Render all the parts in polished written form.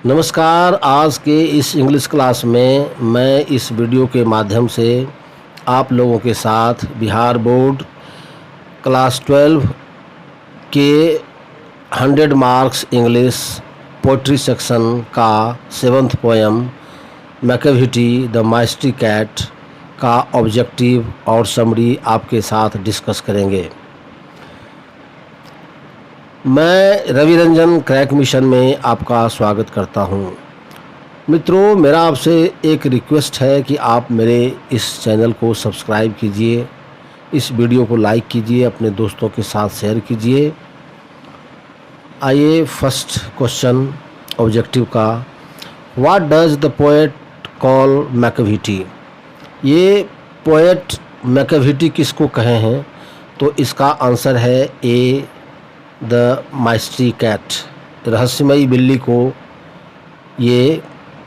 नमस्कार। आज के इस इंग्लिश क्लास में मैं इस वीडियो के माध्यम से आप लोगों के साथ बिहार बोर्ड क्लास 12 के 100 मार्क्स इंग्लिश पोइट्री सेक्शन का 7th poem Macavity the Mystery cat का ऑब्जेक्टिव और समरी आपके साथ डिस्कस करेंगे। मैं रवि रंजन क्रैक मिशन में आपका स्वागत करता हूं। मित्रों, मेरा आपसे एक रिक्वेस्ट है कि आप मेरे इस चैनल को सब्सक्राइब कीजिए, इस वीडियो को लाइक कीजिए, अपने दोस्तों के साथ शेयर कीजिए। आइए फर्स्ट क्वेश्चन ऑब्जेक्टिव का, what does the poet call Macavity. ये पोएट मैकेविटी किसको कहे हैं? तो इसका आंसर है ए, द माइस्टी कैट, रहस्यमयी बिल्ली को ये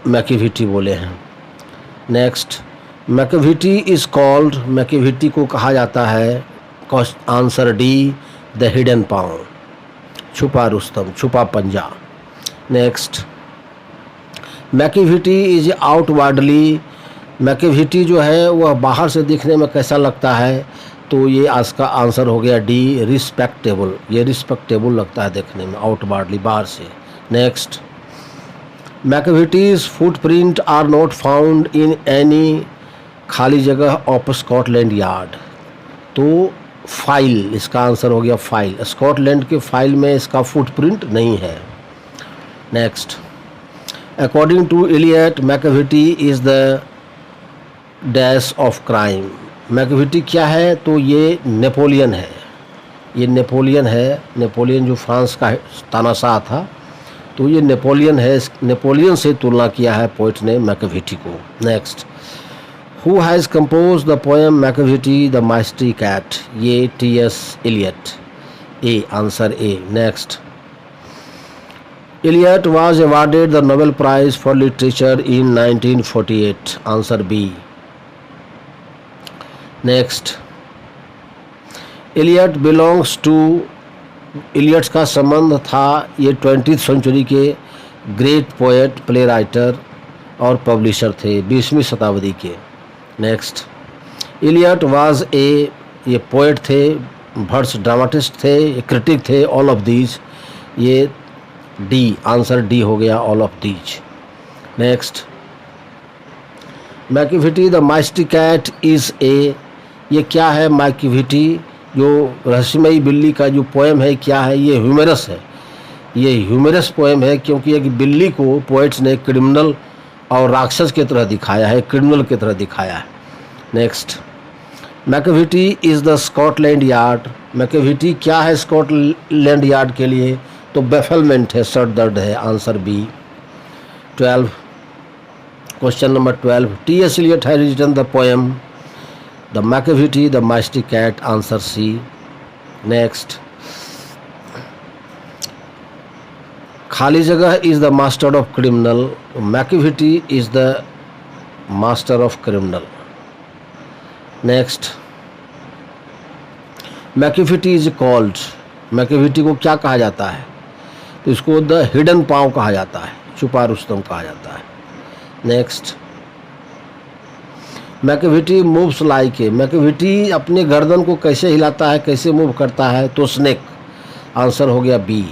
मैकेविटी बोले हैं। Next, Macavity is called, Macavity को कहा जाता है, आंसर डी, द हिडन पाँव, छुपा रुस्तम, छुपा पंजा। Next, Macavity is outwardly, Macavity जो है वह बाहर से दिखने में कैसा लगता है? तो ये आज का आंसर हो गया डी, रिस्पेक्टेबल। ये रिस्पेक्टेबल लगता है देखने में, आउटवर्डली, बाहर से। Next, Macavity's footprint are not found in any खाली जगह ऑफ स्कॉटलैंड यार्ड। तो फाइल, इसका आंसर हो गया फाइल, स्कॉटलैंड के फाइल में इसका फुटप्रिंट नहीं है। Next, according to Eliot Macavity is the dash of crime. Macavity क्या है? तो ये नेपोलियन है, ये नेपोलियन है। नेपोलियन जो फ्रांस का तानाशाह था, तो ये नेपोलियन है। नेपोलियन से तुलना किया है पोइट ने मैकेविटी को। Next, who has compose the poem Macavity the Mystery cat. ये T S. Eliot, A, answer A. Next, Eliot was awarded the Nobel prize for literature in 1948, answer B. Next, Eliot belongs to, Eliot's का संबंध था ये 20th century के great poet, play writer और publisher थे 20वीं शताब्दी के। नेक्स्ट, इलियट वाज ए, ये पोएट थे, वर्स ड्रामाटिस्ट थे, क्रिटिक थे, ऑल ऑफ दीज। ये डी, आंसर डी हो गया, all of these. Next, Macavity the Mystery cat is a, ये क्या है? मैकेविटी जो रहस्यमयी बिल्ली का जो पोएम है, क्या है? ये ह्यूमरस है, ये ह्यूमरस पोएम है, क्योंकि एक बिल्ली को पोएट्स ने क्रिमिनल और राक्षस की तरह दिखाया है, क्रिमिनल की तरह दिखाया है। Next, Macavity is the Scotland yard. Macavity क्या है स्कॉटलैंड यार्ड के लिए? तो बेफलमेंट है, सर दर्द है, answer B. 12, question number 12, T S. Eliot has written the poem the Macavity the Mystery cat, answer C. Next, खाली जगह is the master of criminal, Macavity is the master of criminal. Next, Macavity is called, Macavity को क्या कहा जाता है? तो इसको the hidden पाँव कहा जाता है, छुपा रुस्तम कहा जाता है। Next, Macavity moves like a, Macavity अपने गर्दन को कैसे हिलाता है, कैसे मूव करता है? तो स्नेक, आंसर हो गया बी।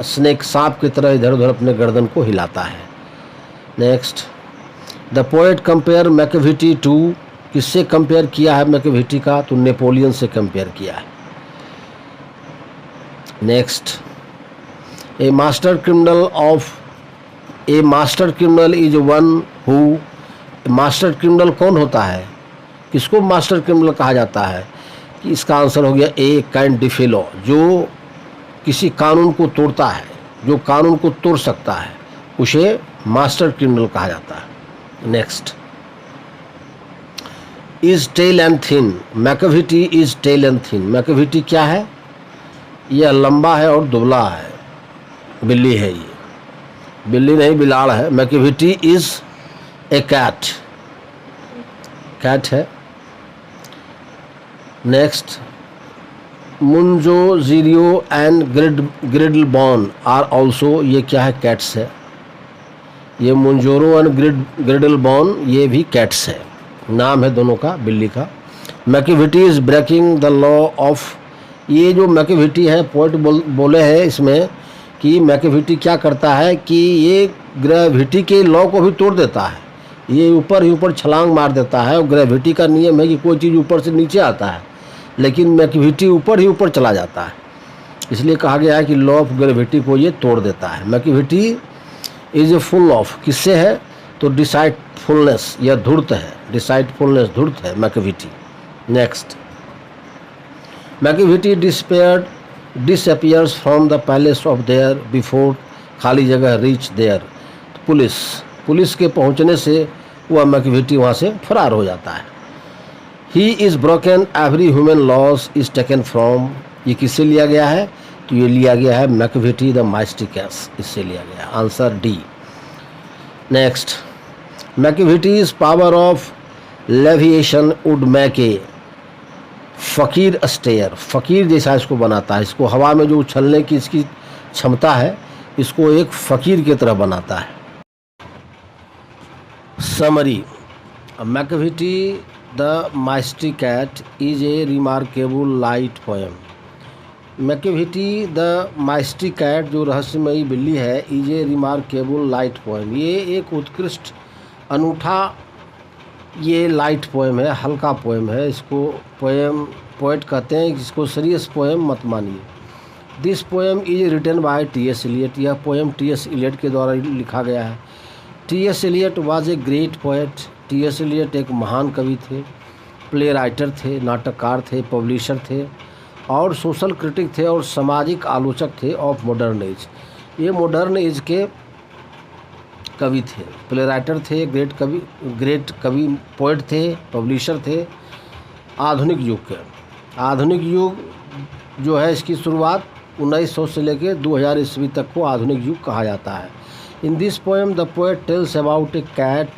स्नेक सांप की तरह इधर उधर अपने गर्दन को हिलाता है। Next, the poet compare Macavity to, किससे कंपेयर किया है मैकेविटी का? तो नेपोलियन से कंपेयर किया है। Next, A master criminal of, A master criminal is one who, master criminal कौन होता है? किसको मास्टर क्रिमिनल कहा जाता है? कि इसका आंसर हो गया ए, कैन डिफेलो, जो किसी कानून को तोड़ता है, जो कानून को तोड़ सकता है, उसे मास्टर क्रिमिनल कहा जाता है। Next, is tall and thin, Macavity is tall and thin. Macavity क्या है? यह लंबा है और दुबला है, बिल्ली है, ये बिल्ली नहीं बिलाड़ है। Macavity is a cat, cat है। Next, Mungojerrie and Griddlebone are also, ये क्या है? कैट्स है। ये मुंजोरो एंड ग्रिडलबॉर्न, ये भी कैट्स है, नाम है दोनों का, बिल्ली का। Macavity is breaking the law of, ये जो मैकिविटी है पोइट बोले हैं इसमें कि मैकिविटी क्या करता है कि ये ग्रेविटी के लॉ को भी तोड़ देता है, ये ऊपर ही ऊपर छलांग मार देता है। और ग्रेविटी का नियम है कि कोई चीज़ ऊपर से नीचे आता है, लेकिन मैकिविटी ऊपर ही ऊपर चला जाता है, इसलिए कहा गया है कि लॉ ऑफ ग्रेविटी को ये तोड़ देता है। Macavity is a full of, किससे है तो डिसाइडफुलनेस, यह धूर्त है, डिसाइडफुलनेस धूर्त है Macavity. Next, Macavity disappears from the palace of there before खाली जगह रीच देयर, पुलिस के पहुंचने से वह मैकिविटी वहाँ से फरार हो जाता है। He is broken every human loss is taken from, ये किससे लिया गया है तो ये लिया गया है मैकिविटी द माइस्टिकस, इससे लिया गया, answer D. Next, Macavity's power of levitation would make a फ़कीर स्टेयर, फ़कीर जैसा इसको बनाता है, इसको हवा में जो उछलने की इसकी क्षमता है इसको एक फ़कीर की तरह बनाता है। Summary, Macavity the Mystery cat is a remarkable light poem. Macavity the Mystery cat जो रहस्यमयी बिल्ली है, is a remarkable light poem, ये एक उत्कृष्ट अनूठा ये लाइट पोएम है, हल्का पोएम है। इसको पोएट कहते हैं, इसको सीरियस पोएम मत मानिए। This poem is written by T S. Eliot, यह पोएम टी.एस. एलियट के द्वारा लिखा गया है। T S. Eliot was a great poet, T S. Eliot एक महान कवि थे, प्ले राइटर थे, नाटककार थे, पब्लिशर थे और सोशल क्रिटिक थे और सामाजिक आलोचक थे ऑफ मॉडर्न एज। ये मॉडर्न एज के कवि थे, प्ले राइटर थे, ग्रेट कवि पोएट थे, पब्लिशर थे। आधुनिक युग के, आधुनिक युग जो है इसकी शुरुआत 1900 से लेकर 2000 ईस्वी तक को आधुनिक युग कहा जाता है। In this poem the poet tells about a cat,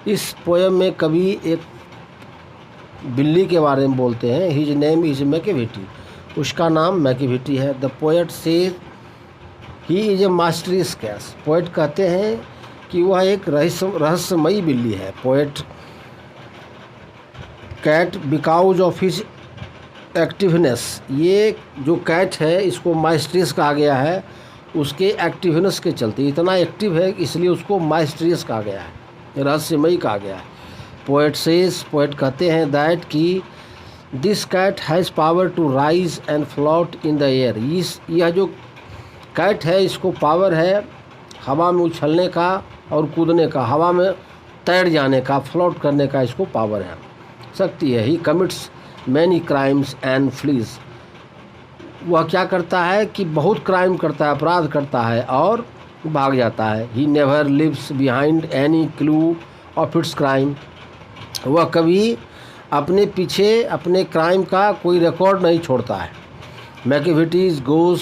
इस पोएम में कवि एक बिल्ली के बारे में बोलते हैं। हिज नेम इज मैकिविटी, उसका नाम मैकिविटी है। The poet says he is a mysterious cat, poet कहते हैं कि वह एक रहस्यमयी बिल्ली है। Poet cat because of his activeness, ये जो कैट है इसको माइस्ट्रियस कहा गया है उसके एक्टिवनेस के चलते, इतना एक्टिव है इसलिए उसको माइस्ट्रियस कहा गया है, रहस्यमयी कहा गया है। पोएट कहते हैं दैट कि this cat has power to rise and float in the air, यह जो कैट है इसको पावर है हवा में उछलने का और कूदने का, हवा में तैर जाने का, फ्लोट करने का इसको पावर है, शक्ति है। He commits many crimes and flees, वह क्या करता है कि बहुत क्राइम करता है, अपराध करता है और भाग जाता है। He never leaves behind any clue of its crime, वह कभी अपने पीछे अपने क्राइम का कोई रिकॉर्ड नहीं छोड़ता है। Macavity's goes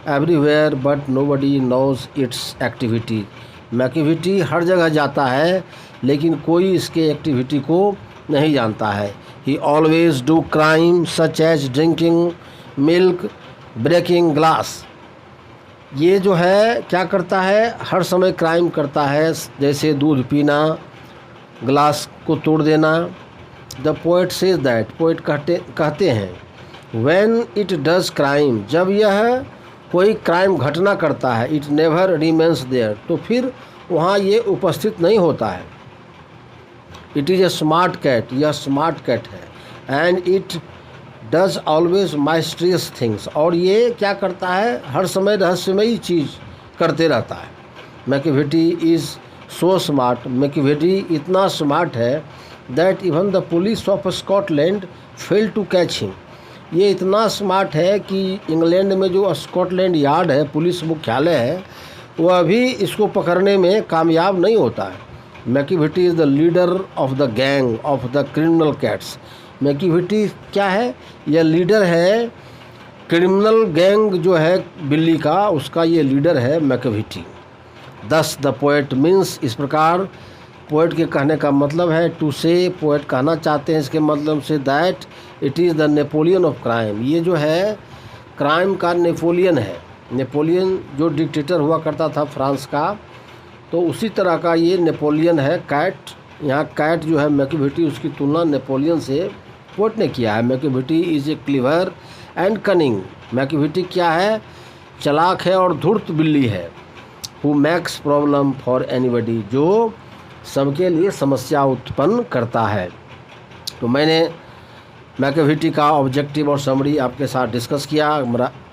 everywhere but nobody knows its activity, Macavity हर जगह जाता है लेकिन कोई इसके एक्टिविटी को नहीं जानता है। He always do crime such as drinking milk, breaking glass, ये जो है क्या करता है, हर समय क्राइम करता है, जैसे दूध पीना, ग्लास को तोड़ देना। The poet says that, poet कहते हैं व्हेन इट डज क्राइम, जब यह कोई क्राइम घटना करता है, इट नेवर रिमेन्स देयर, तो फिर वहाँ ये उपस्थित नहीं होता है। It is a smart cat, यह स्मार्ट कैट है। And it does always mysterious things, और ये क्या करता है, हर समय रहस्यमयी चीज़ करते रहता है। मैकिविटी इज़ सो स्मार्ट, मैकिविटी इतना स्मार्ट है that even the police of Scotland fail to catch him, ये इतना स्मार्ट है कि इंग्लैंड में जो स्कॉटलैंड यार्ड है, पुलिस मुख्यालय है, वह भी इसको पकड़ने में कामयाब नहीं होता है। Macavity is the leader of the gang of the criminal cats, Macavity क्या है, यह लीडर है क्रिमिनल गैंग जो है बिल्ली का, उसका ये लीडर है मैकिविटी। दस द पोएट मीन्स, इस प्रकार पोएट के कहने का मतलब है टू से, पोएट कहना चाहते हैं इसके मतलब say that it is the Napoleon of crime, ये जो है क्राइम का नेपोलियन है। नेपोलियन जो डिक्टेटर हुआ करता था फ्रांस का, तो उसी तरह का ये नेपोलियन है कैट। यहाँ कैट जो है मैकियावेली, उसकी तुलना नेपोलियन से पोर्ट ने किया है। Machiavelli is a clever and cunning. Machiavelli क्या है? चालाक है और धूर्त बिल्ली है। Who makes problem for anybody, जो सबके लिए समस्या उत्पन्न करता है। तो मैंने मैकियावेली का ऑब्जेक्टिव और समरी आपके साथ डिस्कस किया।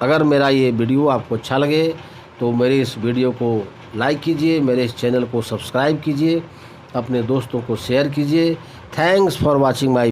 अगर मेरा ये वीडियो आपको अच्छा लगे तो मेरे इस वीडियो को लाइक कीजिए, मेरे इस चैनल को सब्सक्राइब कीजिए, अपने दोस्तों को शेयर कीजिए। Thanks for watching my